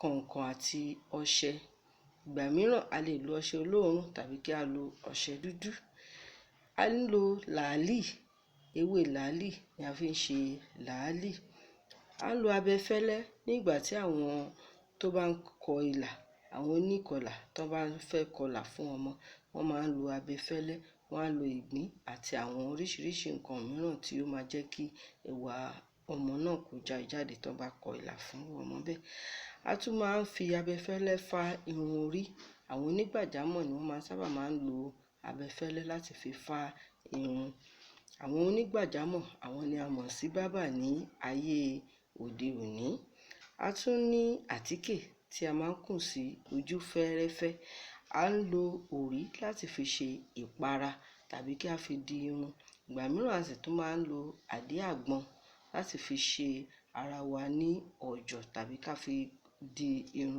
kànkàn àti ọṣẹ. Ìgbà mìíràn a lè lo ọṣẹ olóòórùn tàbí kí a lo ọṣẹ dúdú. A ń lo làálì, ewé làálì ni a fi ń ṣe làálì. A ń lo abẹfẹ́lẹ́ nígbà tí àwọn tó bá ń kọ ilà, àwọn oníkọlà tó bá ń fẹ́ kọlà fún ọmọ, wọ́n máa ń lo abẹfẹ́lẹ́, wọ́n á lo ìgbín àti àwọn oríṣiríṣi nǹkan mìíràn tí ó máa jẹ́ kí ẹwà ọmọ náà kó jáde tó bá kọ ilà fún ọmọ bẹ́ẹ̀. A tún máa ń fi abẹfẹ́lẹ́ fá irun orí. Àwọn onígbàjámọ̀ ni wọ́n sábà máa ń lo abẹfẹ́lẹ́ láti fi fá irun. Àwọn onígbàjámọ̀, àwọn ni a mọ̀ sí bábà ní ayé òde òní. A tún ní àtíkè tí a máa ń kùn sí ojú fẹ́ẹ́rẹ́fẹ́. A ń lo òrí láti fi ṣe ìpara tàbí kí a fi di irun. Ìgbà mìíràn a sì tún máa ń lo àdí àgbọn láti fi ṣe ara wa ní ọ̀jọ̀ tàbí ká fi di irun.